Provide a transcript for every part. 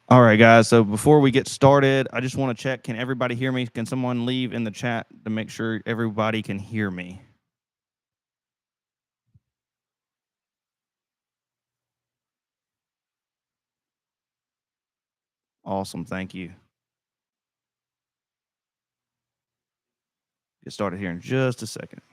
All right, guys. So before we get started, I just want to check, can everybody hear me? Can someone leave in the chat to make sure everybody can hear me? Awesome. Thank you. Get started here in just a second.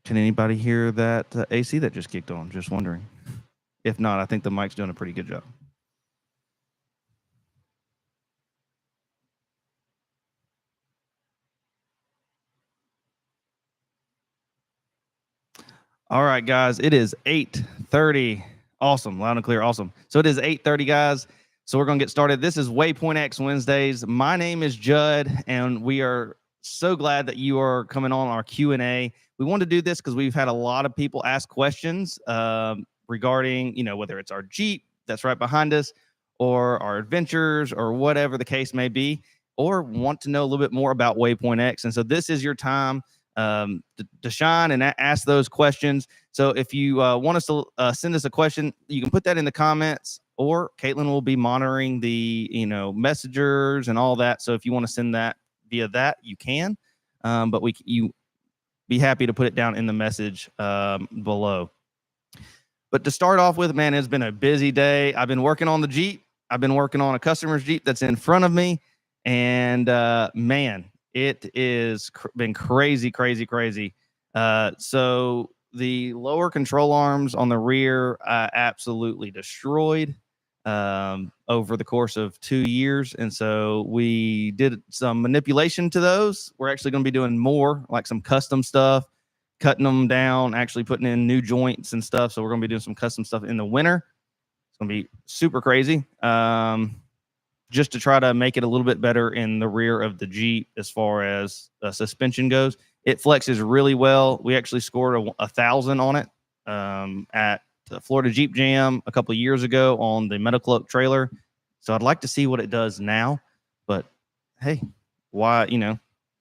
Can anybody hear that AC that just kicked on? Just wondering. If not, I think the mic's doing a pretty good job. All right, guys. It is 8:30. Awesome. Loud and clear. Awesome. So it is 8:30, guys. So we're going to get started. This is Waypoint X Wednesdays. My name is Judd, and we are so glad that you are coming on our Q&A. We want to do this because we've had a lot of people ask questions regarding, whether it's our Jeep that's right behind us or our adventures or whatever the case may be, or want to know a little bit more about Waypoint X. And so this is your time to shine and ask those questions. So if you want us to send us a question, you can put that in the comments, or Caitlin will be monitoring the messengers and all that. So if you want to send that via that, you can. But you be happy to put it down in the message below. But to start off with, man, it's been a busy day. I've been working on the Jeep. I've been working on a customer's Jeep that's in front of me, and man, it is been crazy. So the lower control arms on the rear absolutely destroyed over the course of 2 years. And so we did some manipulation to those. We're actually going to be doing more, like some custom stuff, cutting them down, actually putting in new joints and stuff. So we're going to be doing some custom stuff in the winter. It's going to be super crazy. Just to try to make it a little bit better in the rear of the Jeep as far as suspension goes. It flexes really well. We actually scored 1,000 on it at the Florida Jeep Jam a couple of years ago on the Metal Cloak trailer. So I'd like to see what it does now. But hey, why,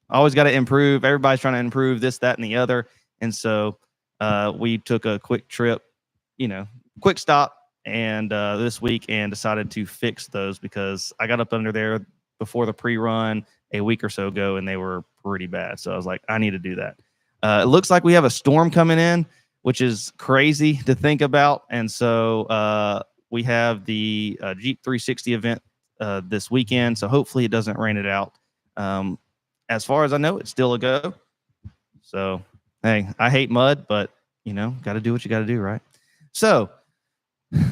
always got to improve. Everybody's trying to improve this, that, and the other. And so we took a quick trip, quick stop, and this week, and decided to fix those because I got up under there before the pre-run a week or so ago, and they were pretty bad. So I was like, I need to do that. It looks like we have a storm coming in, which is crazy to think about. And so we have the Jeep 360 event this weekend. So hopefully it doesn't rain it out. As far as I know, it's still a go. So, hey, I hate mud, but, got to do what you got to do, right? So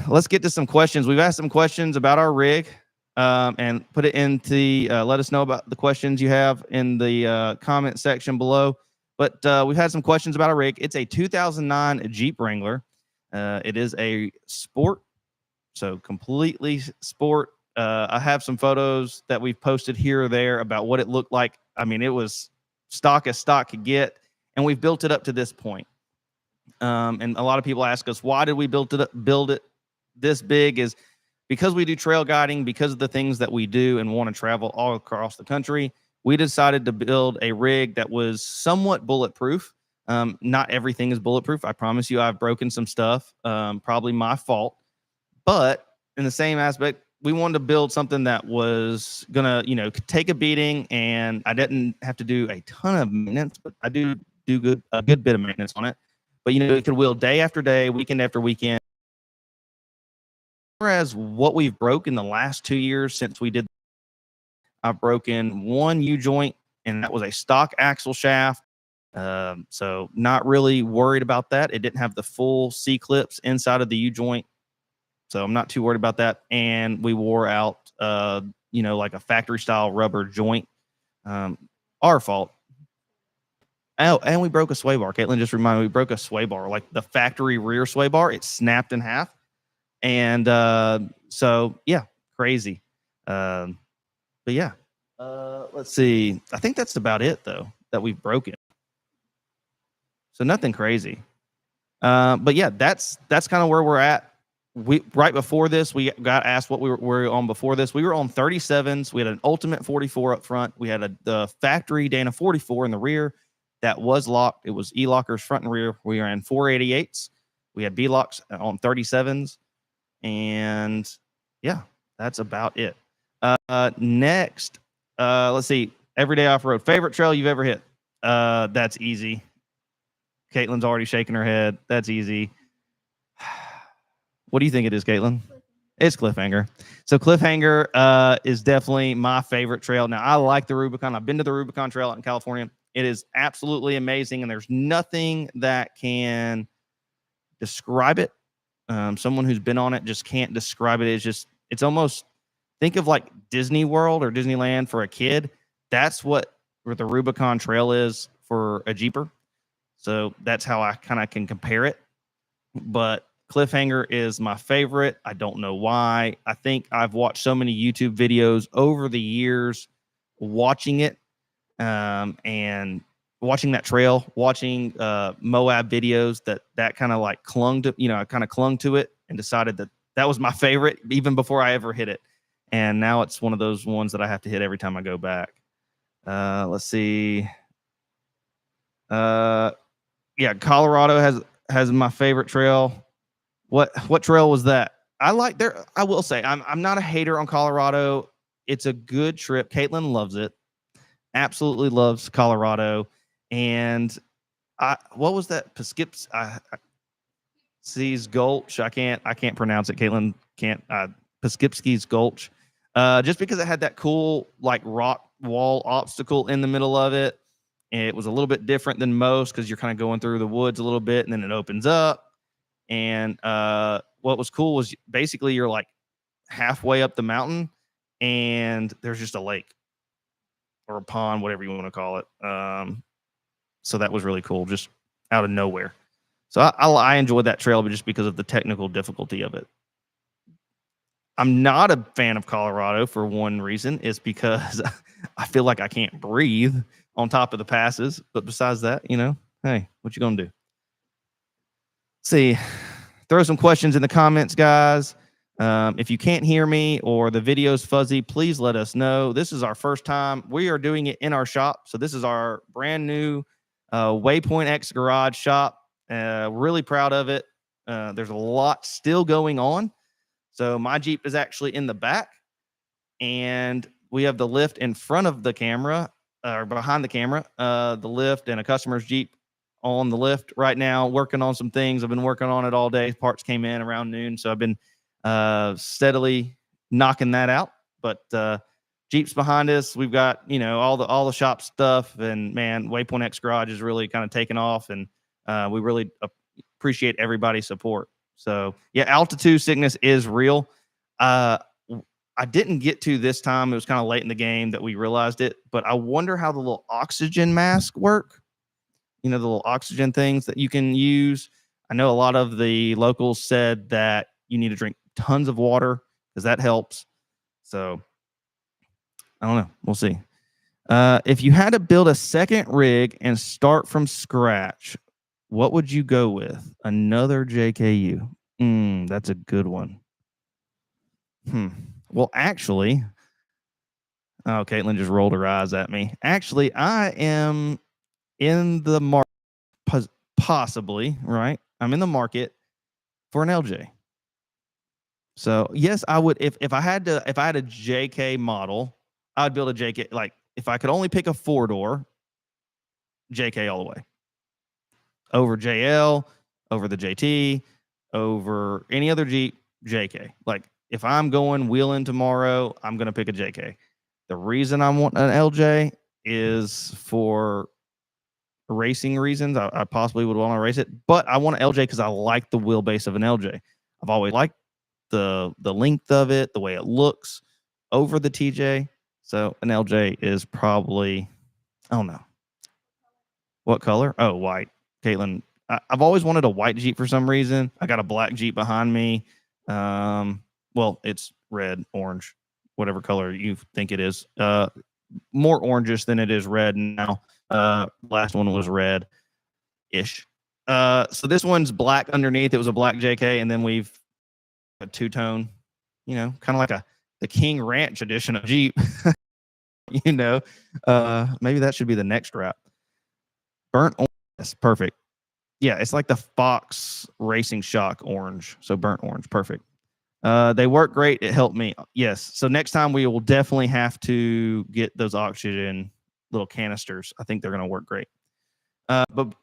let's get to some questions. We've asked some questions about our rig and put it into let us know about the questions you have in the comment section below. But we've had some questions about our rig. It's a 2009 Jeep Wrangler. It is a sport, so completely sport. I have some photos that we've posted here or there about what it looked like. I mean, it was stock as stock could get, and we've built it up to this point. And a lot of people ask us, why did we build it this big? Is because we do trail guiding, because of the things that we do and want to travel all across the country. We decided to build a rig that was somewhat bulletproof. Not everything is bulletproof. I promise you, I've broken some stuff, probably my fault. But in the same aspect, we wanted to build something that was gonna, take a beating, and I didn't have to do a ton of maintenance, but I do a good bit of maintenance on it. But it could wheel day after day, weekend after weekend. Whereas what we've broken the last 2 years since we did, I've broken one U-joint, and that was a stock axle shaft. So not really worried about that. It didn't have the full C-clips inside of the U-joint, so I'm not too worried about that. And we wore out, like a factory-style rubber joint. Our fault. Oh, and we broke a sway bar. Caitlin just reminded me, we broke a sway bar, like the factory rear sway bar. It snapped in half. And so, yeah, crazy. But yeah, let's see. I think that's about it, though, that we've broken. So nothing crazy. But yeah, that's kind of where we're at right before this, we got asked what we were on before this. We were on 37s. We had an Ultimate 44 up front. We had the factory Dana 44 in the rear that was locked. It was E-lockers front and rear. We ran 488s. We had B-locks on 37s. And yeah, that's about it. Next, let's see. Everyday off-road. Favorite trail you've ever hit? That's easy. Caitlin's already shaking her head. That's easy. What do you think it is, Caitlin? It's Cliffhanger. So Cliffhanger is definitely my favorite trail. Now, I like the Rubicon. I've been to the Rubicon Trail out in California. It is absolutely amazing, and there's nothing that can describe it. Someone who's been on it just can't describe it. It's almost, think of like Disney World or Disneyland for a kid. That's what the Rubicon Trail is for a Jeeper. So that's how I kind of can compare it. But Cliffhanger is my favorite. I don't know why. I think I've watched so many YouTube videos over the years watching it, and watching that trail, watching Moab videos that kind of like clung to it and decided that was my favorite even before I ever hit it. And now it's one of those ones that I have to hit every time I go back. Let's see. Yeah, Colorado has my favorite trail. What trail was that? I will say I'm not a hater on Colorado. It's a good trip. Caitlin loves it. Absolutely loves Colorado. And what was that? Poughkeepsie's Gulch. I can't pronounce it. Caitlin can't. Poughkeepsie's Gulch. Just because it had that cool like rock wall obstacle in the middle of it. It was a little bit different than most because you're kind of going through the woods a little bit and then it opens up. And what was cool was basically you're like halfway up the mountain and there's just a lake or a pond, whatever you want to call it. So that was really cool, just out of nowhere. So I enjoyed that trail, but just because of the technical difficulty of it. I'm not a fan of Colorado for one reason, is because I feel like I can't breathe on top of the passes. But besides that, hey, what you gonna do? See, throw some questions in the comments, guys. If you can't hear me or the video's fuzzy, please let us know. This is our first time. We are doing it in our shop. So this is our brand new Waypoint X Garage shop. Really proud of it. There's a lot still going on. So my Jeep is actually in the back, and we have the lift in front of the camera or behind the camera, the lift, and a customer's Jeep on the lift right now, working on some things. I've been working on it all day. Parts came in around noon, so I've been steadily knocking that out. But Jeep's behind us. We've got all the shop stuff, and man, Waypoint X Garage is really kind of taking off, and we really appreciate everybody's support. So yeah, altitude sickness is real. I didn't get to this time. It was kind of late in the game that we realized it, but I wonder how the little oxygen mask work. The little oxygen things that you can use. I know a lot of the locals said that you need to drink tons of water because that helps. So I don't know. We'll see. If you had to build a second rig and start from scratch, what would you go with? Another JKU. That's a good one. Well, actually, Caitlin just rolled her eyes at me. Actually, I am in the market, possibly, right? I'm in the market for an LJ. So yes, I would. If I had a JK model, I'd build a JK. Like if I could only pick a 4-door, JK all the way. Over JL, over the JT, over any other Jeep, JK. Like if I'm going wheeling tomorrow, I'm gonna pick a JK. The reason I want an LJ is for racing reasons. I possibly would want to race it, but I want an LJ because I like the wheelbase of an LJ. I've always liked the length of it, the way it looks over the TJ. So an LJ is probably, I don't know. What color? Oh, white. Caitlin, I've always wanted a white Jeep for some reason. I got a black Jeep behind me. Well, it's red, orange, whatever color you think it is. More orangish than it is red now. Last one was red-ish. So this one's black underneath. It was a black JK, and then we've a two-tone, kind of like the King Ranch edition of Jeep. Maybe that should be the next wrap. Burnt orange, that's perfect. Yeah, it's like the Fox Racing Shock orange, so burnt orange, perfect. They work great. It helped me. Yes. So next time we will definitely have to get those oxygen little canisters. I think they're going to work great. But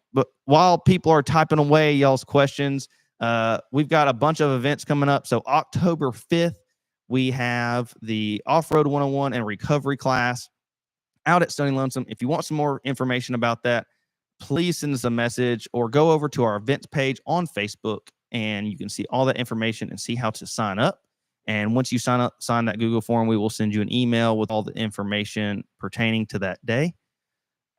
while people are typing away y'all's questions, we've got a bunch of events coming up. So October 5th, we have the Offroad 101 and Recovery class out at Stony Lonesome. If you want some more information about that, please send us a message or go over to our events page on Facebook, and you can see all that information and see how to sign up. And once you sign that Google form, we will send you an email with all the information pertaining to that day.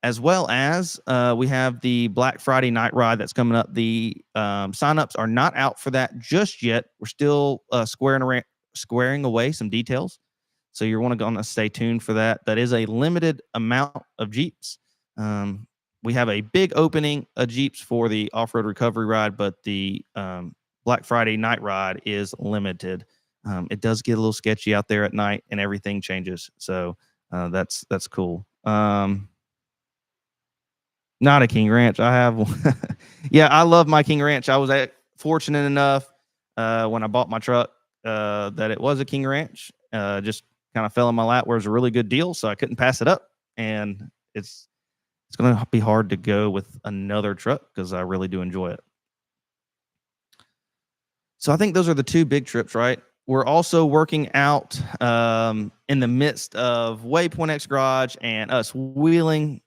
As well as we have the Black Friday night ride that's coming up. The signups are not out for that just yet. We're still squaring away some details. So you're going to stay tuned for that. That is a limited amount of Jeeps. We have a big opening of Jeeps for the off-road recovery ride, but the Black Friday night ride is limited. It does get a little sketchy out there at night, and everything changes. So that's cool. Not a King Ranch. I have one. Yeah, I love my King Ranch. I was fortunate enough when I bought my truck that it was a King Ranch. Just kind of fell in my lap where it was a really good deal, so I couldn't pass it up. And it's going to be hard to go with another truck because I really do enjoy it. So I think those are the two big trips, right? We're also working out in the midst of Waypoint X Garage and us wheeling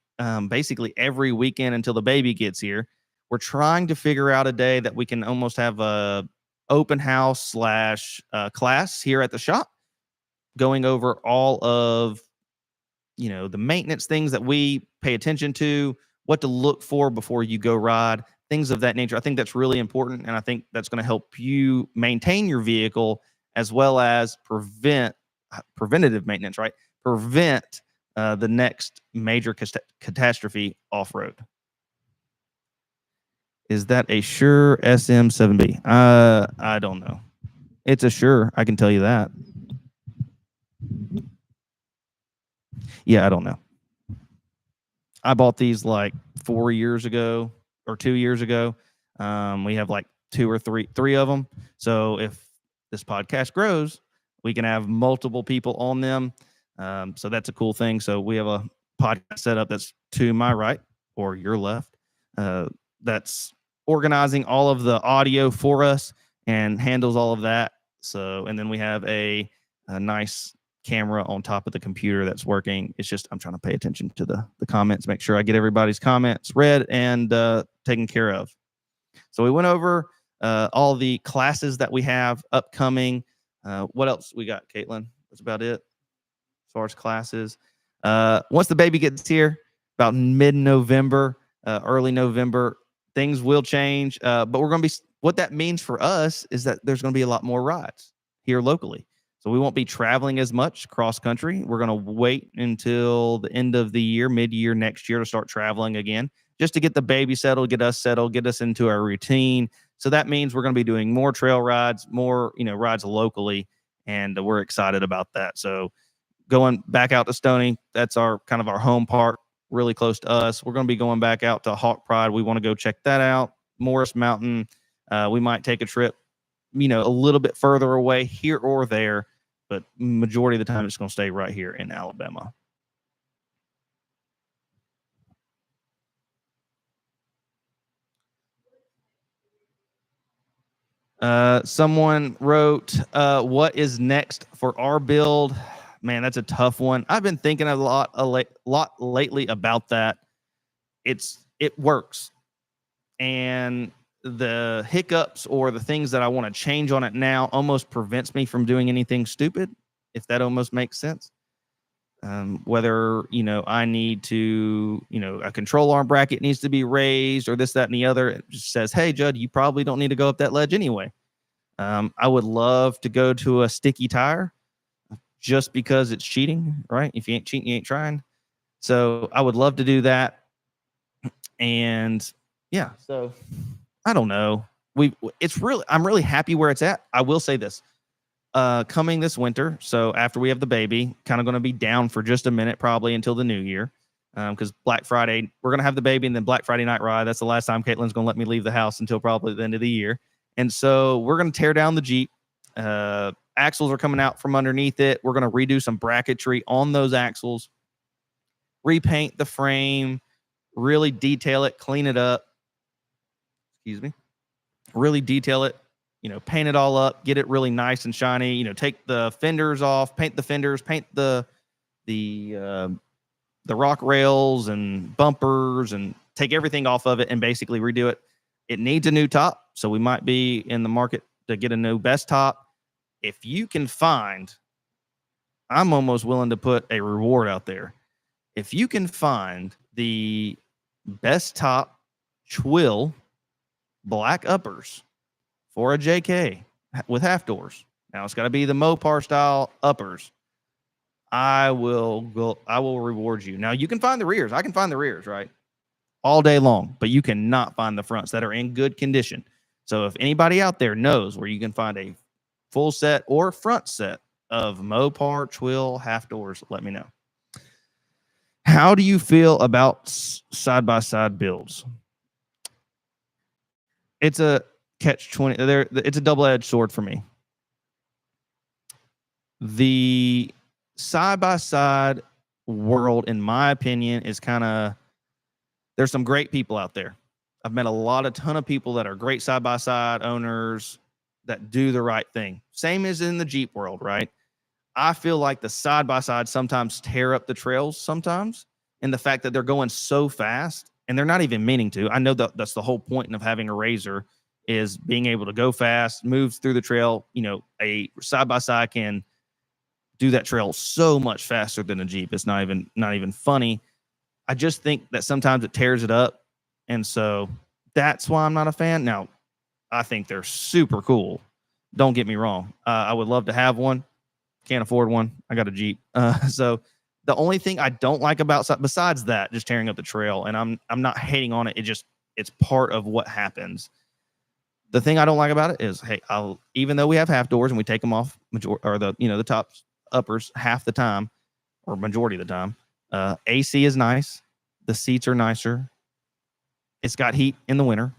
basically every weekend until the baby gets here. We're trying to figure out a day that we can almost have a open house / class here at the shop, going over all of the maintenance things that we pay attention to, what to look for before you go ride, things of that nature. I think that's really important, and I think that's going to help you maintain your vehicle as well as preventative maintenance, right? Prevent the next major catastrophe off-road. Is that a Shure SM7B? I don't know. It's a Shure, I can tell you that. Yeah, I don't know. I bought these like 4 years ago or 2 years ago. We have like two or three of them. So if this podcast grows, we can have multiple people on them. So that's a cool thing. So we have a podcast setup that's to my right or your left. That's organizing all of the audio for us and handles all of that. So, and then we have a nice camera on top of the computer that's working. It's just I'm trying to pay attention to the comments, make sure I get everybody's comments read and taken care of. So we went over all the classes that we have upcoming. What else we got, Caitlin? That's about it as far as classes. Once the baby gets here, about mid-November, early November, things will change. But we're going to be, what that means for us is that there's going to be a lot more rides here locally. So we won't be traveling as much cross country. We're going to wait until the end of the year, mid-year next year to start traveling again, just to get the baby settled, get us into our routine. So that means we're going to be doing more trail rides, more, rides locally. And we're excited about that. So going back out to Stony, that's our kind of our home park, really close to us. We're going to be going back out to Hawk Pride. We want to go check that out. Morris Mountain. We might take a trip, a little bit further away here or there, but majority of the time it's going to stay right here in Alabama. Someone wrote, what is next for our build? Man, that's a tough one. I've been thinking a lot lately about that. It works. And the hiccups or the things that I want to change on it now almost prevents me from doing anything stupid, if that almost makes sense. Whether, I need to, a control arm bracket needs to be raised or this, that, and the other. It just says, hey, Judd, you probably don't need to go up that ledge anyway. I would love to go to a sticky tire just because it's cheating, right? If you ain't cheating, you ain't trying. So I would love to do that. And yeah, so I don't know. I'm really happy where it's at. I will say this. Coming this winter, so after we have the baby, kind of going to be down for just a minute, probably until the new year, because Black Friday, we're going to have the baby, and then Black Friday night ride. That's the last time Caitlin's going to let me leave the house until probably the end of the year. And so we're going to tear down the Jeep. Axles are coming out from underneath it. We're going to redo some bracketry on those axles, repaint the frame, really detail it, clean it up. Excuse me. Really detail it. Paint it all up, get it really nice and shiny. Take the fenders off, paint the fenders, paint the rock rails and bumpers, and take everything off of it and basically redo it. It needs a new top, so we might be in the market to get a new best top. If you can find, I'm almost willing to put a reward out there. If you can find the best top twill black uppers for a JK with half doors. Now it's got to be the Mopar style uppers. I will reward you. Now you can find the rears. I can find the rears, right? All day long, but you cannot find the fronts that are in good condition. So if anybody out there knows where you can find a full set or front set of Mopar twill half doors, let me know. How do you feel about side-by-side builds? It's a catch-20. It's a double-edged sword for me. The side-by-side world, in my opinion, is kind of, there's some great people out there. I've met a ton of people that are great side-by-side owners that do the right thing. Same as in the Jeep world, right? I feel like the side-by-side sometimes tear up the trails sometimes, and the fact that they're going so fast, and they're not even meaning to. I know that's the whole point of having a RZR, is being able to go fast, move through the trail. A side-by-side can do that trail so much faster than a Jeep. It's not even funny. I just think that sometimes it tears it up, and so that's why I'm not a fan. Now, I think they're super cool. Don't get me wrong. I would love to have one. Can't afford one. I got a Jeep. So the only thing I don't like about, besides that, just tearing up the trail, and I'm not hating on it. It's part of what happens. The thing I don't like about it is, hey, even though we have half doors and we take them off the top uppers half the time or majority of the time, AC is nice. The seats are nicer. It's got heat in the winter.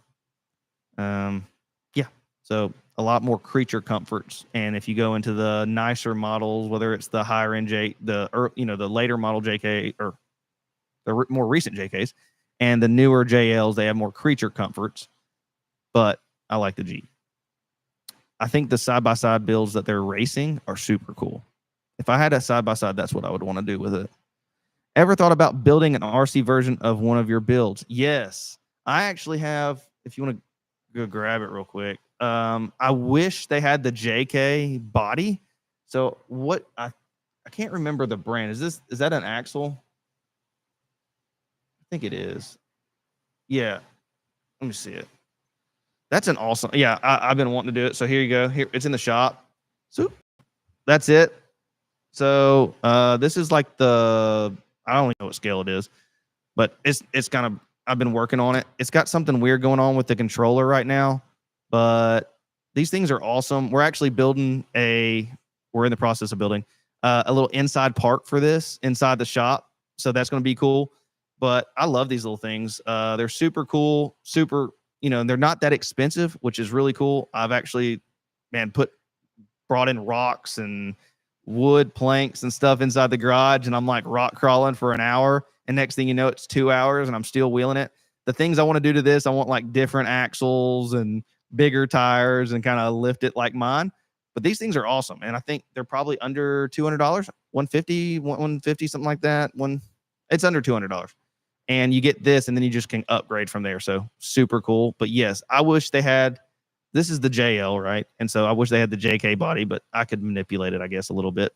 So a lot more creature comforts. And if you go into the nicer models, whether it's the higher end the later model JK or the more recent JKs and the newer JLs, they have more creature comforts. But I like the Jeep. I think the side-by-side builds that they're racing are super cool. If I had a side-by-side, that's what I would want to do with it. Ever thought about building an RC version of one of your builds? Yes. I actually have, if you want to go grab it real quick. I wish they had the JK body. So what I can't remember the brand. Is that an axle? I think it is. Yeah. Let me see it. That's an awesome. Yeah, I've been wanting to do it. So here you go. Here it's in the shop. So that's it. So this is like I don't even know what scale it is, but it's kind of, I've been working on it. It's got something weird going on with the controller right now, but these things are awesome. We're actually we're in the process of building a little inside park for this inside the shop. So that's going to be cool. But I love these little things. They're super cool, they're not that expensive, which is really cool. I've actually, brought in rocks and wood planks and stuff inside the garage, and I'm like rock crawling for an hour. And next thing you know, it's 2 hours and I'm still wheeling it. The things I want to do to this, I want like different axles and bigger tires and kind of lift it like mine. But these things are awesome. And I think they're probably under $200, $150, something like that. It's under $200. And you get this, and then you just can upgrade from there. So super cool. But yes, I wish they had, this is the JL, right? And so I wish they had the JK body, but I could manipulate it, I guess, a little bit.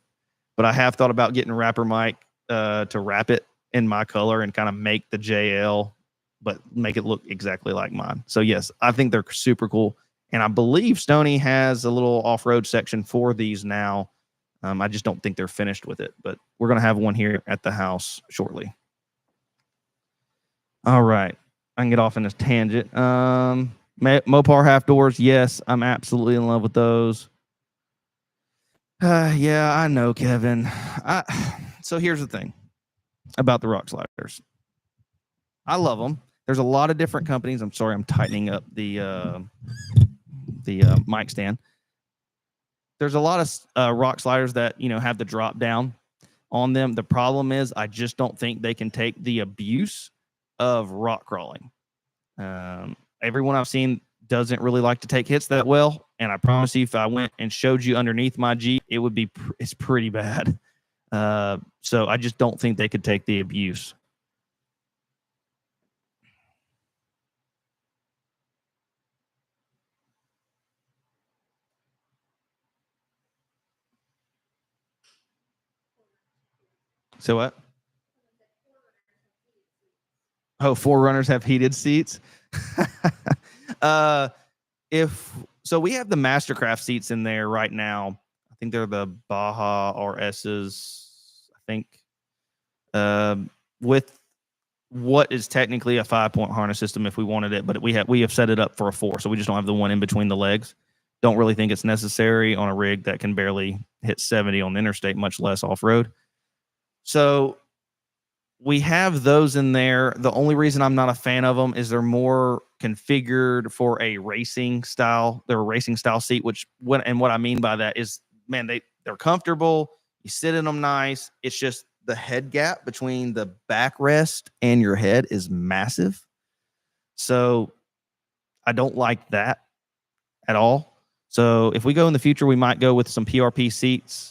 But I have thought about getting a wrapper mic to wrap it in my color and kind of make the JL, but make it look exactly like mine. So yes, I think they're super cool. And I believe Stoney has a little off-road section for these now. I just don't think they're finished with it, but we're going to have one here at the house shortly. All right. I can get off in this tangent. Mopar half doors. Yes, I'm absolutely in love with those. Yeah, I know, Kevin. So here's the thing about the rock sliders. I love them. There's a lot of different companies. I'm sorry, I'm tightening up the mic stand. There's a lot of rock sliders that have the drop down on them. The problem is I just don't think they can take the abuse of rock crawling. Everyone I've seen doesn't really like to take hits that well, and I promise you, if I went and showed you underneath my Jeep, it's pretty bad. So I just don't think they could take the abuse. So what? Oh, 4Runners have heated seats. If so, we have the Mastercraft seats in there right now. I think they're the Baja RSs. I think with what is technically a 5-point harness system if we wanted it, but we have set it up for a 4, so we just don't have the one in between the legs. Don't really think it's necessary on a rig that can barely hit 70 on the interstate, much less off-road. So we have those in there. The only reason I'm not a fan of them is they're more configured for a racing style. They're a racing style seat, what I mean by that is, man, they're comfortable. You sit in them nice. It's just the head gap between the backrest and your head is massive. So I don't like that at all. So if we go in the future, we might go with some PRP seats,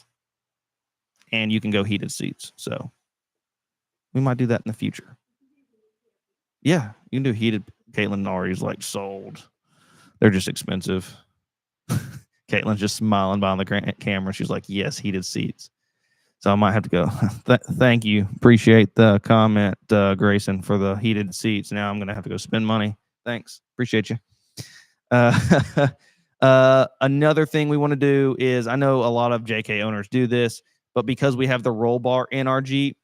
and you can go heated seats. So we might do that in the future. Yeah, you can do heated. Caitlin Nari's like sold. They're just expensive. Caitlin's just smiling behind the camera. She's like, yes, heated seats. So I might have to go. Thank you. Appreciate the comment, Grayson, for the heated seats. Now I'm going to have to go spend money. Thanks. Appreciate you. Another thing we want to do is, I know a lot of JK owners do this, but because we have the roll bar in our Jeep,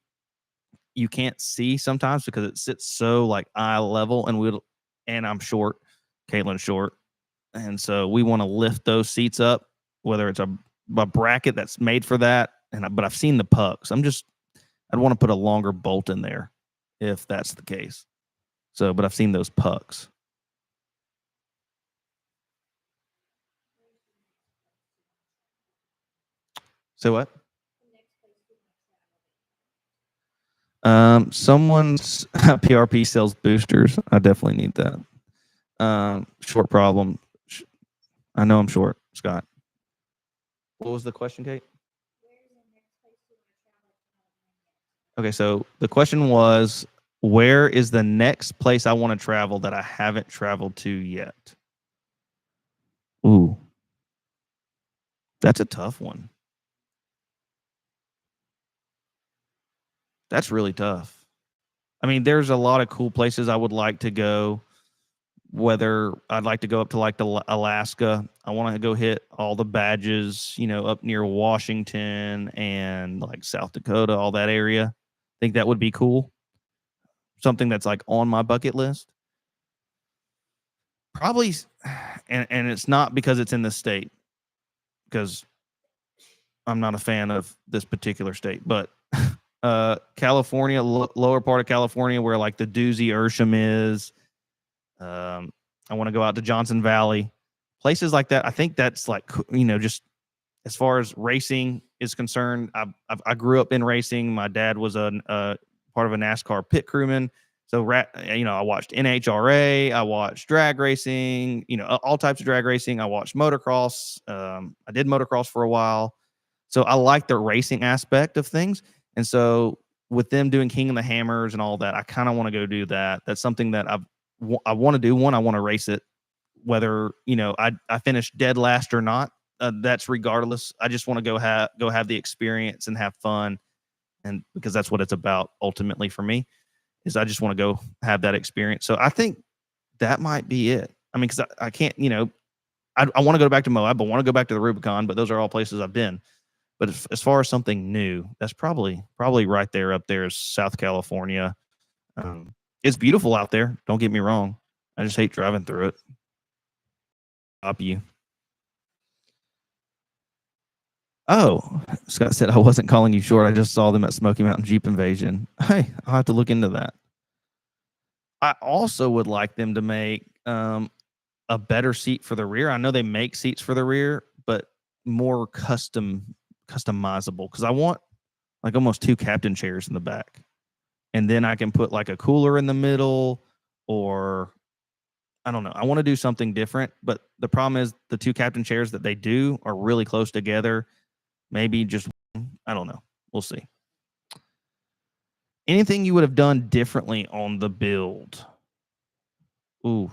you can't see sometimes because it sits so like eye level, and I'm short, Caitlin's short, and so we want to lift those seats up, whether it's a bracket that's made for that. But I've seen the pucks. I'd want to put a longer bolt in there if that's the case. So, but I've seen those pucks. So what? Someone's PRP sells boosters. I definitely need that. Short problem. I know I'm short, Scott. What was the question, Kate? Okay, so the question was, where is the next place I want to travel that I haven't traveled to yet? Ooh, that's a tough one. That's really tough. I mean, there's a lot of cool places I would like to go. Whether I'd like to go up to like the Alaska, I want to go hit all the badges, up near Washington and like South Dakota, all that area. I think that would be cool. Something that's like on my bucket list. Probably, and it's not because it's in the state, because I'm not a fan of this particular state, but California, lower part of California, where like the Doozy Ursham is. I want to go out to Johnson Valley, places like that. I think that's like, just as far as racing is concerned. I grew up in racing. My dad was a part of a NASCAR pit crewman. So, I watched NHRA, I watched drag racing, all types of drag racing. I watched motocross. I did motocross for a while. So I like the racing aspect of things. And so with them doing King of the Hammers and all that, I kind of want to go do that. That's something that I want to do. One, I want to race it, whether, I finish dead last or not. That's regardless. I just want to go have the experience and have fun. And because that's what it's about ultimately for me, is I just want to go have that experience. So I think that might be it. I mean, because I can't, I want to go back to Moab, I want to go back to the Rubicon, but those are all places I've been. But as far as something new, that's probably right there up there is South California. It's beautiful out there. Don't get me wrong. I just hate driving through it. stop you. Oh, Scott said I wasn't calling you short. I just saw them at Smoky Mountain Jeep Invasion. Hey, I'll have to look into that. I also would like them to make a better seat for the rear. I know they make seats for the rear, but more customizable, because I want like almost 2 captain chairs in the back, and then I can put like a cooler in the middle, or I don't know. I want to do something different, but the problem is the 2 captain chairs that they do are really close together. Maybe just, I don't know. We'll see. Anything you would have done differently on the build? Ooh.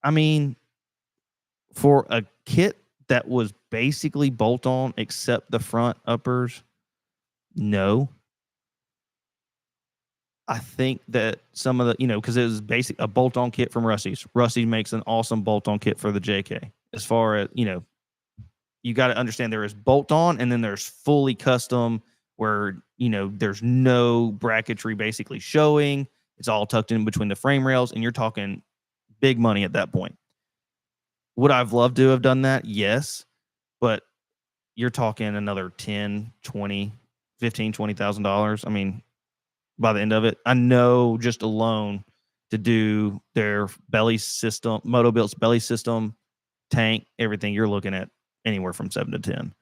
I mean, for a kit that was basically bolt on except the front uppers, no. I think that some of the, because it was basic a bolt on kit from Rusty's. Rusty makes an awesome bolt on kit for the JK. As far as, you got to understand there is bolt on, and then there's fully custom where, there's no bracketry basically showing. It's all tucked in between the frame rails, and you're talking big money at that point. Would I've loved to have done that? Yes. But you're talking another 10, 20, 15, $20,000. I mean, by the end of it, I know just alone to do their belly system, Moto-Built's belly system, tank, everything, you're looking at anywhere from 7 to 10.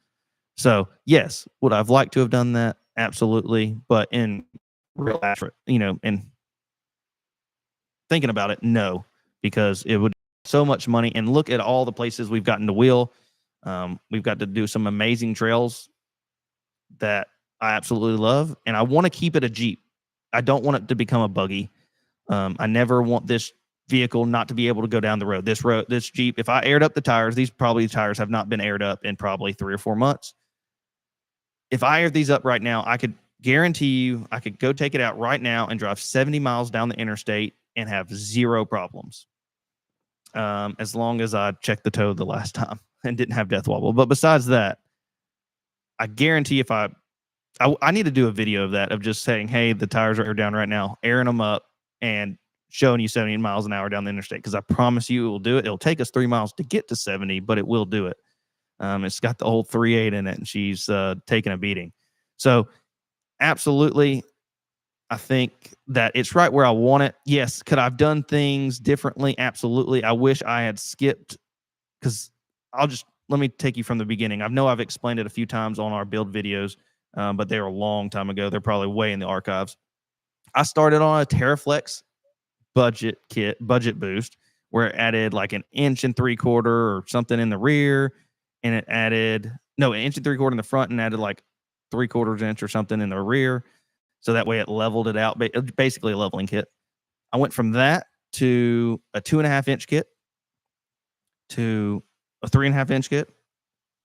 So yes, would I've liked to have done that? Absolutely. But in real accurate, and thinking about it, no, because it would so much money. And look at all the places we've gotten to wheel. We've got to do some amazing trails that I absolutely love, and I want to keep it a Jeep. I don't want it to become a buggy. I never want this vehicle not to be able to go down the road. This Jeep, if I aired up the tires, these tires have not been aired up in probably 3 or 4 months. If I aired these up right now, I could guarantee you I could go take it out right now and drive 70 miles down the interstate and have 0 problems. As long as I checked the toe the last time and didn't have death wobble. But besides that, I guarantee if I need to do a video of that, of just saying, hey, the tires are down right now, airing them up and showing you 70 miles an hour down the interstate, because I promise you it will do it. It'll take us 3 miles to get to 70, but it will do it. It's got the old 3.8 in it, and she's taking a beating. So absolutely, I think that it's right where I want it. Yes, could I have done things differently? Absolutely. I wish I had skipped, because let me take you from the beginning. I know I've explained it a few times on our build videos, but they were a long time ago. They're probably way in the archives. I started on a TerraFlex budget boost, where it added like 1 3/4 inch or something in the rear, and it added 1 3/4 inch in the front and added like 3/4 inch or something in the rear. So that way it leveled it out, basically a leveling kit. I went from that to a 2.5 inch kit to a 3.5 inch kit.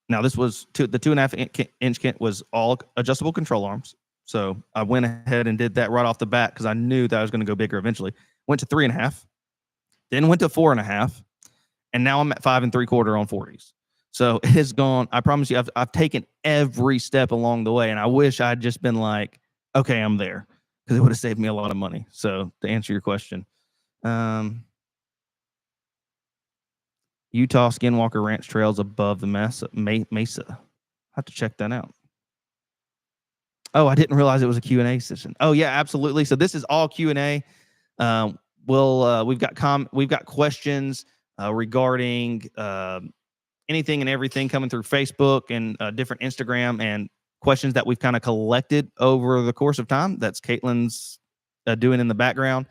Now this was the 2.5 inch kit was all adjustable control arms. So I went ahead and did that right off the bat, because I knew that I was going to go bigger eventually. Went to 3.5, then went to 4.5, and now I'm at 5 3/4 on 40s. So it has gone. I promise you, I've taken every step along the way, and I wish I'd just been like, okay, I'm there, because it would have saved me a lot of money. So to answer your question, Utah Skinwalker Ranch trails above the Mesa. I have to check that out. Oh, I didn't realize it was a Q&A session. Oh yeah, absolutely. So this is all Q&A. We've got questions regarding anything and everything coming through Facebook and different Instagram, and questions that we've kind of collected over the course of time. That's Caitlin's doing in the background.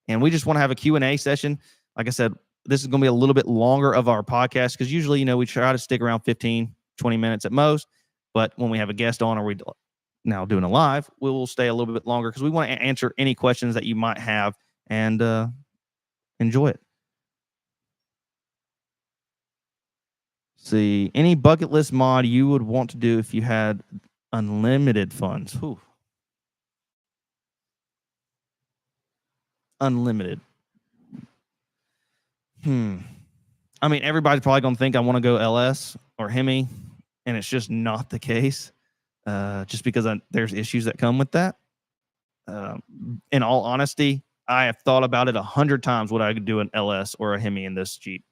And we just want to have a Q&A session. Like I said, this is going to be a little bit longer of our podcast, because usually, we try to stick around 15, 20 minutes at most. But when we have a guest on, or we now doing a live, we will stay a little bit longer, because we want to answer any questions that you might have and enjoy it. See, any bucket list mod you would want to do if you had unlimited funds? Whew. Unlimited. I mean, everybody's probably going to think I want to go LS or Hemi, and it's just not the case, just because there's issues that come with that. In all honesty, I have thought about it 100 times. Would I do an LS or a Hemi in this Jeep?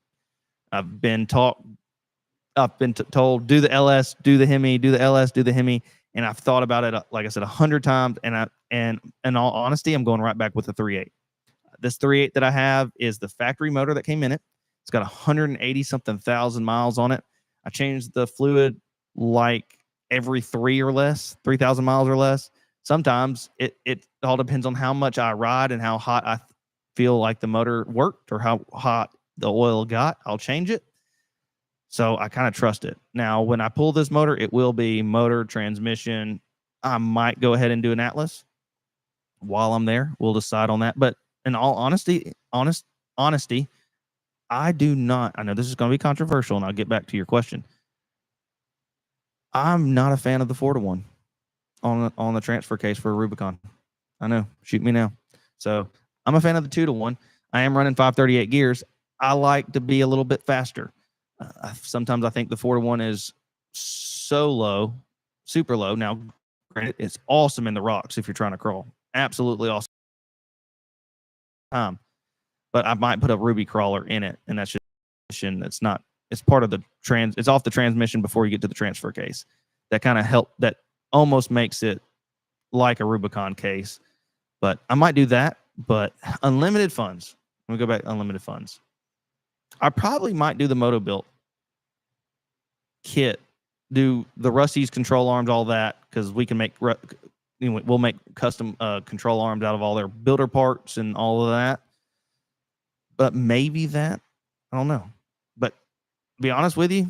I've been told, do the LS, do the Hemi, do the LS, do the Hemi. And I've thought about it, like I said, 100 times. And in all honesty, I'm going right back with the 3.8. This 3.8 that I have is the factory motor that came in it. It's got 180 something thousand miles on it. I changed the fluid like every 3,000 miles or less. Sometimes it all depends on how much I ride and how hot I feel like the motor worked or how hot the oil got. I'll change it. So I kind of trust it. Now, when I pull this motor, it will be motor, transmission. I might go ahead and do an Atlas while I'm there. We'll decide on that. But in all honesty, I do not. I know this is going to be controversial, and I'll get back to your question. I'm not a fan of the 4-to-1 on the transfer case for a Rubicon. I know. Shoot me now. So I'm a fan of the 2-to-1. I am running 538 gears. I like to be a little bit faster. Sometimes I think the 4-to-1 is so low, super low. Now, granted, it's awesome in the rocks if you're trying to crawl. Absolutely awesome. But I might put a Ruby crawler in it, and that's just it's not. It's part of the it's off the transmission before you get to the transfer case. That kind of that almost makes it like a Rubicon case. But I might do that. But unlimited funds. Let me go back. Unlimited funds. I probably might do the Moto-Built kit, do the Rusty's control arms, all that, because we can make we'll make custom control arms out of all their builder parts and all of that. But maybe that, I don't know. But to be honest with you,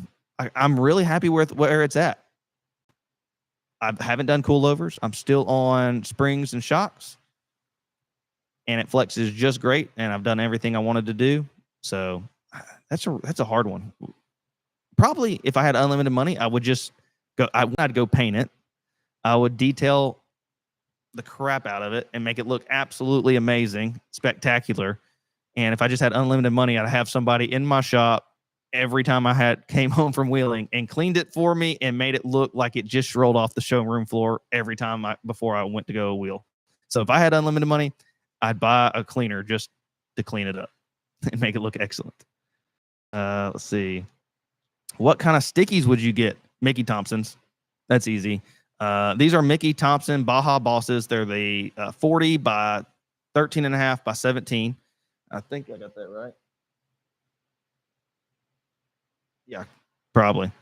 I'm really happy with where it's at. I haven't done coilovers. I'm still on springs and shocks, and it flexes just great. And I've done everything I wanted to do. So that's a hard one. Probably if I had unlimited money, I would just go. I'd go paint it. I would detail the crap out of it and make it look absolutely amazing, spectacular. And if I just had unlimited money, I'd have somebody in my shop every time I came home from wheeling and cleaned it for me and made it look like it just rolled off the showroom floor every time before I went to go wheel. So if I had unlimited money, I'd buy a cleaner just to clean it up and make it look excellent. Let's see. What kind of stickies would you get? Mickey Thompson's. That's easy. These are Mickey Thompson Baja Bosses. They're the 40 by 13.5 by 17. I think I got that right. Yeah, probably.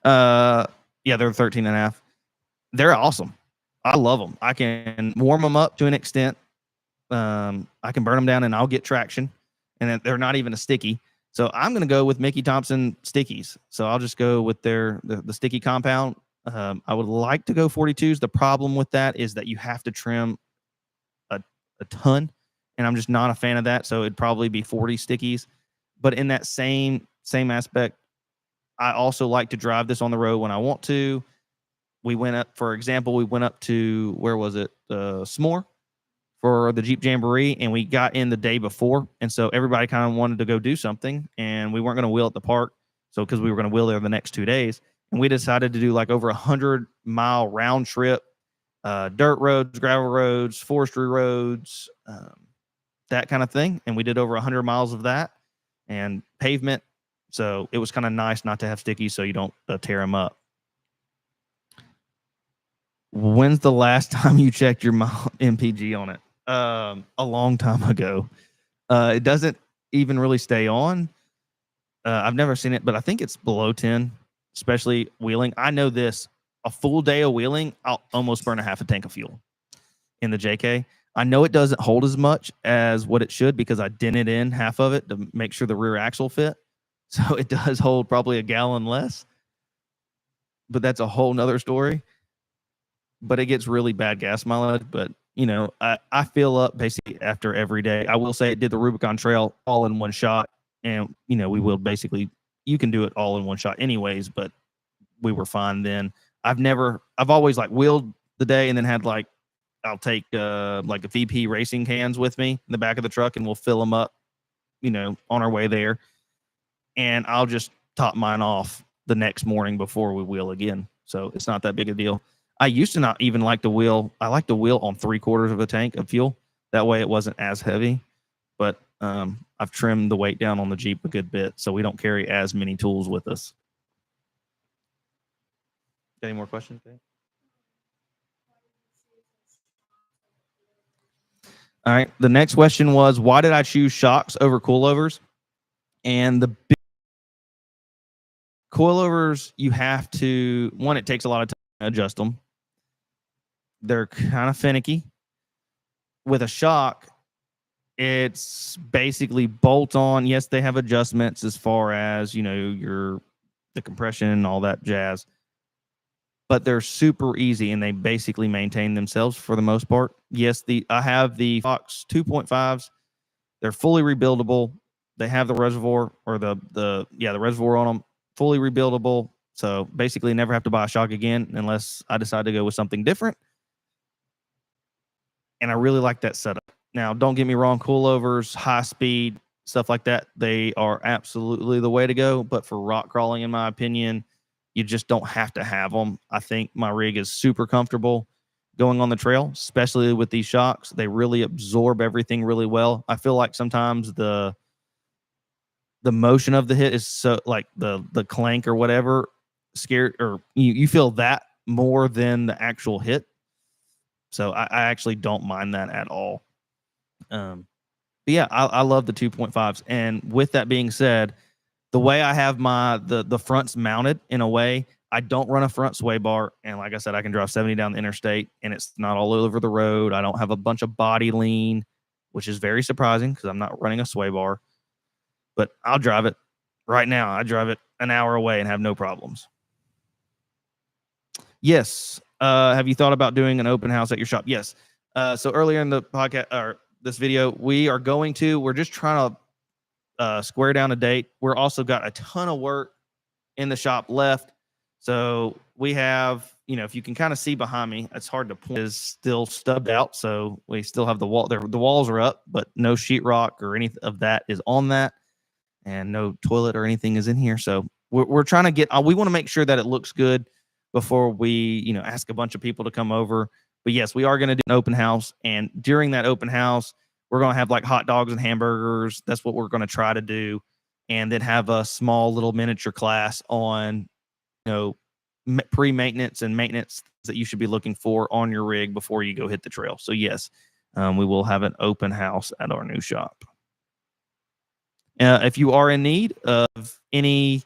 Yeah, they're 13.5. They're awesome. I love them. I can warm them up to an extent. I can burn them down and I'll get traction. And they're not even a sticky. So I'm going to go with Mickey Thompson stickies. So I'll just go with the sticky compound. I would like to go 42s. The problem with that is that you have to trim a ton. And I'm just not a fan of that. So it'd probably be 40 stickies. But in that same aspect, I also like to drive this on the road when I want to. We went up, for example, to, where was it? S'more for the Jeep Jamboree. And we got in the day before. And so everybody kind of wanted to go do something. And we weren't going to wheel at the park. So because we were going to wheel there the next 2 days. And we decided to do like over 100-mile round trip, dirt roads, gravel roads, forestry roads, that kind of thing. And we did over 100 miles of that and pavement. So it was kind of nice not to have stickies so you don't tear them up. When's the last time you checked your MPG on it? A long time ago. It doesn't even really stay on. I've never seen it, but I think it's below 10, especially wheeling. I know this. A full day of wheeling, I'll almost burn a half a tank of fuel in the JK. I know it doesn't hold as much as what it should because I dented in half of it to make sure the rear axle fit. So it does hold probably a gallon less. But that's a whole nother story. But it gets really bad gas mileage. But, you know, I fill up basically after every day. I will say it did the Rubicon Trail all in one shot. And, you know, we will basically, you can do it all in one shot anyways, but we were fine then. I've always like wheeled the day and then had like, I'll take like a VP racing cans with me in the back of the truck and we'll fill them up, you know, on our way there. And I'll just top mine off the next morning before we wheel again. So it's not that big a deal. I used to not even like to wheel. I like to wheel on 3/4 of a tank of fuel. That way it wasn't as heavy, but I've trimmed the weight down on the Jeep a good bit, so we don't carry as many tools with us. Any more questions? All right. The next question was, why did I choose shocks over coilovers? And the big coilovers, you have to, one, it takes a lot of time to adjust them. They're kind of finicky. With a shock, it's basically bolt on. Yes, they have adjustments as far as, the compression and all that jazz, but they're super easy and they basically maintain themselves for the most part. Yes, I have the Fox 2.5s. They're fully rebuildable. They have the reservoir or the reservoir on them, fully rebuildable. So basically never have to buy a shock again unless I decide to go with something different. And I really like that setup. Now, don't get me wrong, coilovers, high speed, stuff like that, they are absolutely the way to go. But for rock crawling, in my opinion, you just don't have to have them. I think my rig is super comfortable going on the trail, especially with these shocks. They really absorb everything really well. I feel like sometimes the motion of the hit is so, like the clank or whatever, scared, or you feel that more than the actual hit. So I actually don't mind that at all. But yeah, I love the 2.5s. And with that being said, the way I have the fronts mounted, in a way, I don't run a front sway bar. And like I said, I can drive 70 down the interstate and it's not all over the road. I don't have a bunch of body lean, which is very surprising because I'm not running a sway bar. But I'll drive it right now. I drive it an hour away and have no problems. Yes. Have you thought about doing an open house at your shop? Yes. So earlier in the podcast or this video, we're just trying to square down a date. We're also got a ton of work in the shop left. So we have, if you can kind of see behind me, it's hard to point, is still stubbed out. So we still have the wall there. The walls are up, but no sheetrock or any of that is on that. And no toilet or anything is in here. So we're trying to we want to make sure that it looks good before we, ask a bunch of people to come over. But yes, we are going to do an open house. And during that open house, we're going to have like hot dogs and hamburgers. That's what we're going to try to do. And then have a small little miniature class on, pre-maintenance and maintenance that you should be looking for on your rig before you go hit the trail. So yes, we will have an open house at our new shop. If you are in need of any,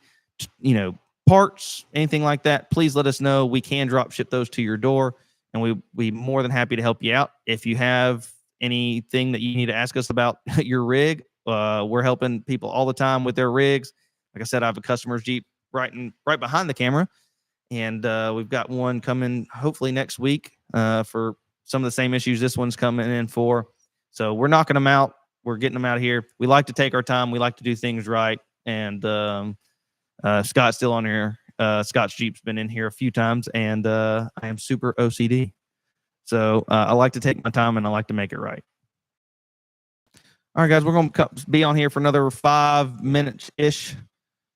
parts, anything like that, please let us know. We can drop ship those to your door, and we'd be more than happy to help you out. If you have anything that you need to ask us about your rig, we're helping people all the time with their rigs. Like I said, I have a customer's Jeep right behind the camera, and we've got one coming hopefully next week for some of the same issues this one's coming in for. So we're knocking them out. We're getting them out of here. We like to take our time. We like to do things right. And Scott's still on here. Scott's Jeep's been in here a few times, and I am super OCD. So I like to take my time, and I like to make it right. All right, guys, we're going to be on here for another 5 minutes-ish.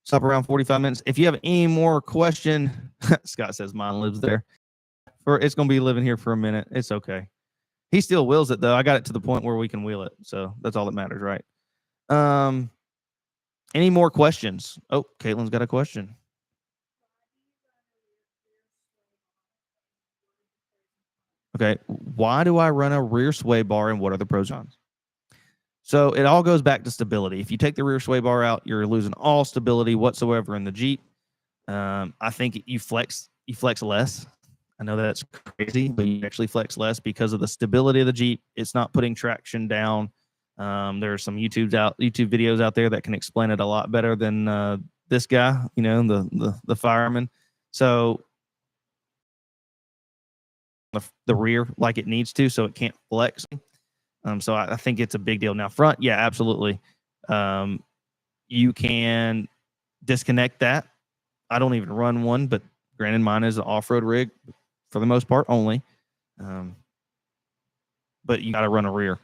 It's up around 45 minutes. If you have any more question, Scott says mine lives there. It's going to be living here for a minute. It's okay. He still wheels it, though. I got it to the point where we can wheel it. So that's all that matters, right? Any more questions? Oh, Caitlin's got a question. Okay. Why do I run a rear sway bar, and what are the pros and cons? So it all goes back to stability. If you take the rear sway bar out, you're losing all stability whatsoever in the Jeep. I think you flex less. I know that's crazy, but you actually flex less because of the stability of the Jeep. It's not putting traction down. There are some YouTube videos out there that can explain it a lot better than this guy, the fireman. So the rear like it needs to, so it can't flex. So I think it's a big deal. Now front, yeah, absolutely. You can disconnect that. I don't even run one, but granted, mine is an off-road rig for the most part only. But you got to run a rear.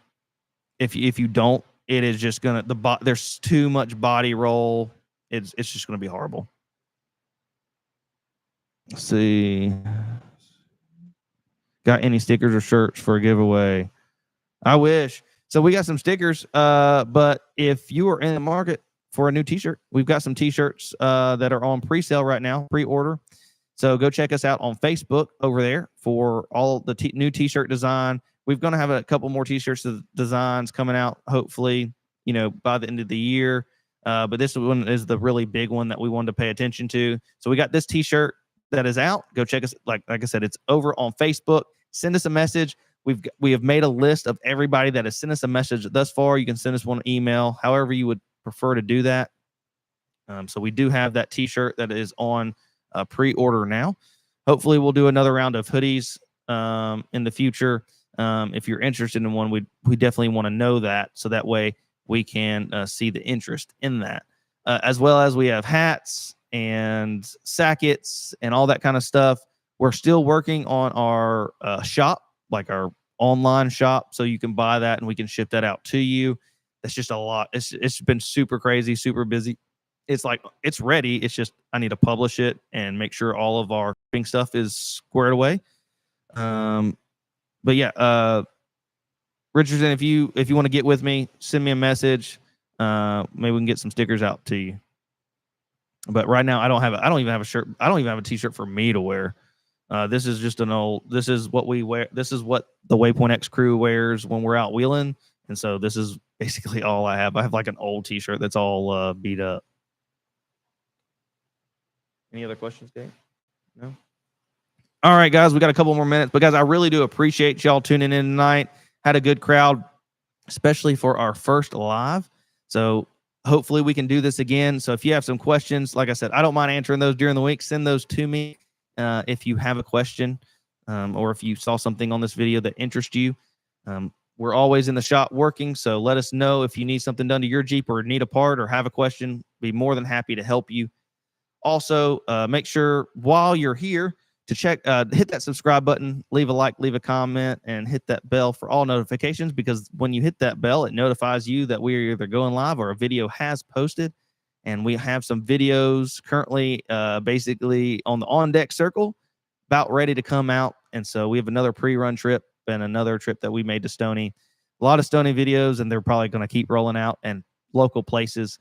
If you don't, it is just gonna there's too much body roll. It's just gonna be horrible. Let's see. Got any stickers or shirts for a giveaway? I wish. So we got some stickers. But if you are in the market for a new t-shirt, we've got some t-shirts that are on pre-sale right now, pre-order. So go check us out on Facebook over there for all the new t-shirt design. We're going to have a couple more t-shirts designs coming out, hopefully, by the end of the year. But this one is the really big one that we wanted to pay attention to. So we got this t-shirt that is out. Go check us. Like I said, it's over on Facebook. Send us a message. We have made a list of everybody that has sent us a message thus far. You can send us one email, however you would prefer to do that. So we do have that t-shirt that is on pre-order now. Hopefully we'll do another round of hoodies in the future. If you're interested in one, we definitely want to know that, so that way we can see the interest in that. As well as we have hats and sackets and all that kind of stuff. We're still working on our shop, like our online shop, so you can buy that and we can ship that out to you. That's just a lot. It's been super crazy, super busy. It's like it's ready. It's just I need to publish it and make sure all of our stuff is squared away. But yeah, Richardson, if you want to get with me, send me a message. Maybe we can get some stickers out to you. But right now, I don't even have a shirt. I don't even have a t-shirt for me to wear. This is just this is what we wear. This is what the Waypoint X crew wears when we're out wheeling. And so this is basically all I have. I have like an old t-shirt that's all beat up. Any other questions, Dave? No? All right, guys, we got a couple more minutes. But guys, I really do appreciate y'all tuning in tonight. Had a good crowd, especially for our first live. So hopefully we can do this again. So if you have some questions, like I said, I don't mind answering those during the week. Send those to me if you have a question or if you saw something on this video that interests you. We're always in the shop working, so let us know if you need something done to your Jeep or need a part or have a question. Be more than happy to help you. Also, make sure while you're here to hit that subscribe button, leave a like, leave a comment, and hit that bell for all notifications, because when you hit that bell, it notifies you that we're either going live or a video has posted. And we have some videos currently basically on the on-deck circle about ready to come out. And so we have another pre-run trip and another trip that we made to Stony. A lot of Stony videos, and they're probably going to keep rolling out, and local places.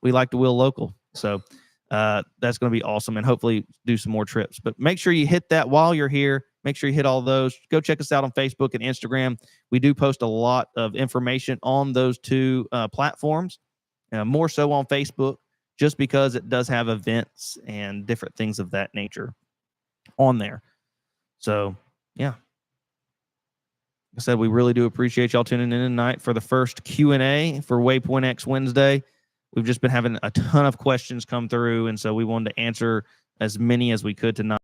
We like to wheel local. So that's going to be awesome, and hopefully do some more trips. But make sure you hit that while you're here. Make sure you hit all those. Go check us out on Facebook and Instagram. We do post a lot of information on those two platforms, more so on Facebook, just because it does have events and different things of that nature on there. So, yeah. Like I said, we really do appreciate y'all tuning in tonight for the first Q&A for Waypoint X Wednesday. We've just been having a ton of questions come through, and so we wanted to answer as many as we could tonight.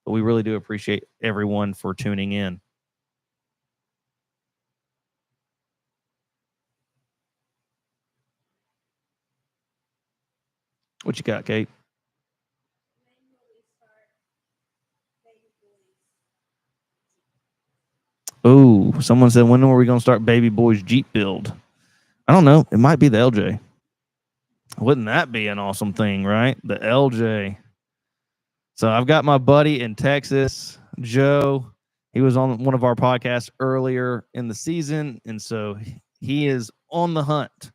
But we really do appreciate everyone for tuning in. What you got, Kate? Oh, someone said, when are we going to start Baby Boy's Jeep build? I don't know. It might be the LJ. Wouldn't that be an awesome thing, right? The LJ. So I've got my buddy in Texas, Joe. He was on one of our podcasts earlier in the season, and so he is on the hunt.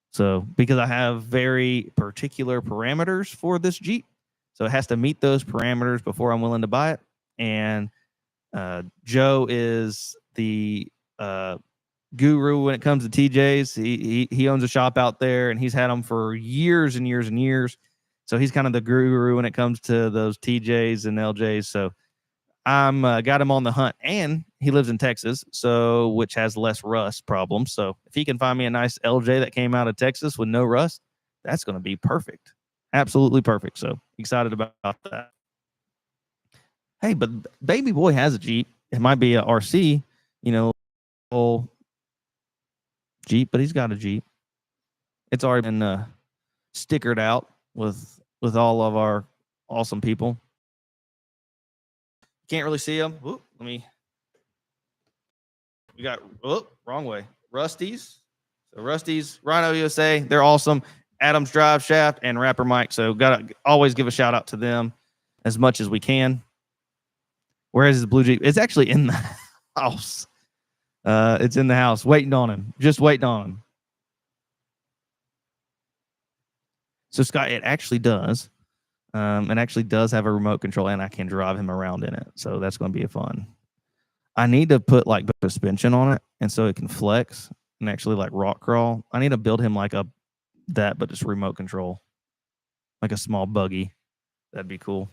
So because I have very particular parameters for this Jeep, so it has to meet those parameters before I'm willing to buy it. And Joe is the guru when it comes to TJs. He owns a shop out there, and he's had them for years and years and years. So he's kind of the guru when it comes to those TJs and LJs. So I'm got him on the hunt, and he lives in Texas, so which has less rust problems. So if he can find me a nice LJ that came out of Texas with no rust, that's going to be perfect. Absolutely perfect. So excited about that. Hey, but Baby Boy has a Jeep. It might be a RC, old Jeep, but he's got a Jeep. It's already been stickered out with all of our awesome people. Can't really see them. Ooh, we got wrong way. Rusty's. So Rusty's, Rhino USA, they're awesome. Adams Drive Shaft and Rapper Mike. So gotta always give a shout out to them as much as we can. Where is the blue Jeep? It's actually in the house. It's in the house, waiting on him. Just waiting on him. So Scott, it actually does. It actually does have a remote control, and I can drive him around in it. So that's going to be fun. I need to put like suspension on it, and so it can flex and actually like rock crawl. I need to build him like that, but just remote control, like a small buggy. That'd be cool.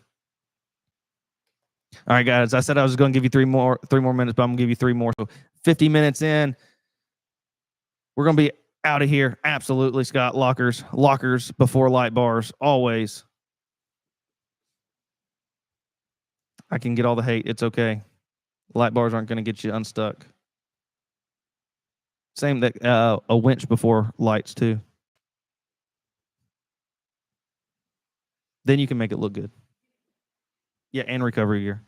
All right, guys. I said I was going to give you three more minutes, but I'm going to give you 3 more. So 50 minutes in, we're going to be out of here. Absolutely, Scott. Lockers before light bars, always. I can get all the hate. It's okay. Light bars aren't going to get you unstuck. Same that a winch before lights too. Then you can make it look good. Yeah, and recovery gear.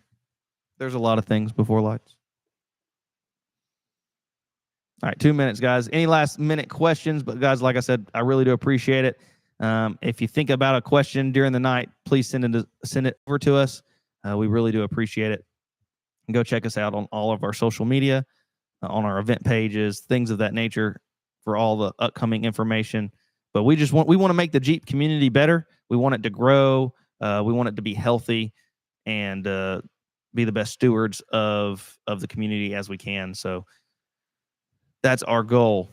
There's a lot of things before lights. All right, 2 minutes, guys. Any last minute questions? But guys, like I said, I really do appreciate it. If you think about a question during the night, please send it over to us. We really do appreciate it. And go check us out on all of our social media, on our event pages, things of that nature for all the upcoming information. But we want to make the Jeep community better. We want it to grow. We want it to be healthy and be the best stewards of the community as we can. So that's our goal.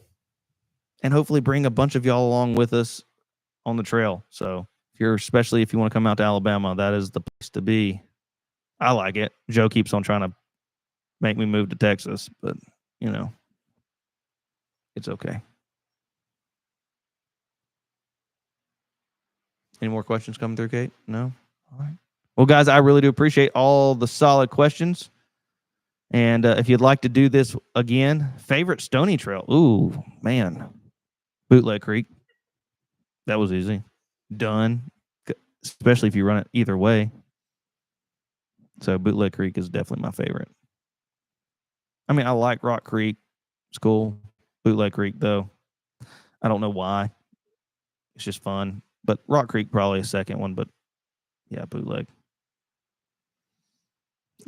And hopefully bring a bunch of y'all along with us on the trail. So especially if you want to come out to Alabama, that is the place to be. I like it. Joe keeps on trying to make me move to Texas, but it's okay. Any more questions coming through, Kate? No? All right. Well, guys, I really do appreciate all the solid questions. And if you'd like to do this again, favorite Stony Trail. Ooh, man. Bootleg Creek. That was easy. Done. Especially if you run it either way. So Bootleg Creek is definitely my favorite. I mean, I like Rock Creek. It's cool. Bootleg Creek, though. I don't know why. It's just fun. But Rock Creek probably a second one. But yeah, Bootleg.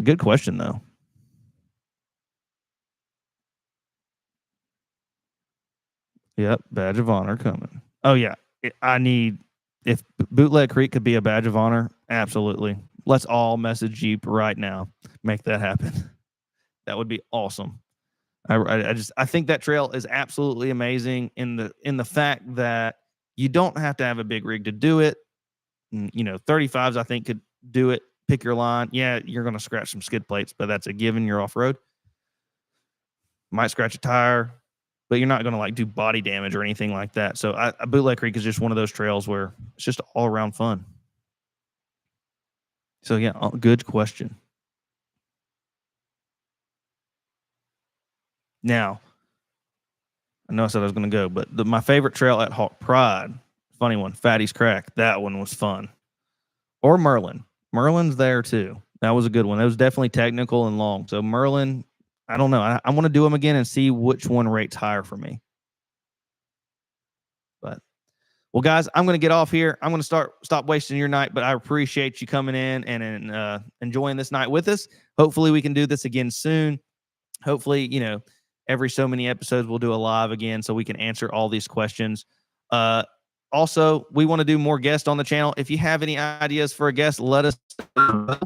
Good question, though. Yep, badge of honor coming. Oh, yeah. If Bootleg Creek could be a badge of honor, absolutely. Let's all message Jeep right now. Make that happen. That would be awesome. I think that trail is absolutely amazing in the fact that you don't have to have a big rig to do it. 35s I think could do it. Pick your line. Yeah, you're going to scratch some skid plates, but that's a given. You're off-road. Might scratch a tire, but you're not going to like do body damage or anything like that. So Bootleg Creek is just one of those trails where it's just all around fun. So yeah, good question. Now, I know I said I was going to go, but my favorite trail at Hawk Pride, funny one, Fatty's Crack. That one was fun. Or Merlin. Merlin's there too. That was a good one. That was definitely technical and long. So Merlin, I don't know. I want to do them again and see which one rates higher for me. But, well, guys, I'm going to get off here. I'm going to stop wasting your night, but I appreciate you coming in and enjoying this night with us. Hopefully we can do this again soon. Hopefully, every so many episodes we'll do a live again so we can answer all these questions. Also, we want to do more guests on the channel. If you have any ideas for a guest, let us know.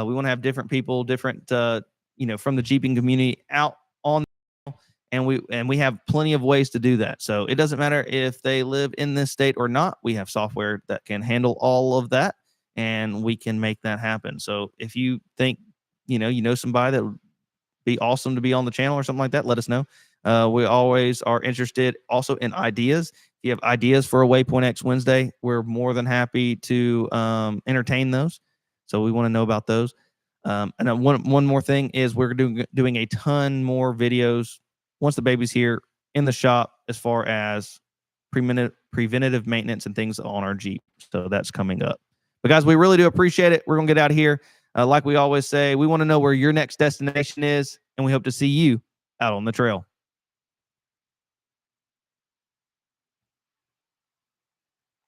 We want to have different people, different from the Jeeping community out on, and we have plenty of ways to do that. So it doesn't matter if they live in this state or not. We have software that can handle all of that, and we can make that happen. So if you think somebody that would be awesome to be on the channel or something like that, let us know. We always are interested also in ideas. If you have ideas for a Waypoint X Wednesday, we're more than happy to entertain those. So we want to know about those. And one more thing is we're doing a ton more videos once the baby's here in the shop as far as preventative maintenance and things on our Jeep. So that's coming up. But guys, we really do appreciate it. We're going to get out of here. Like we always say, we want to know where your next destination is, and we hope to see you out on the trail.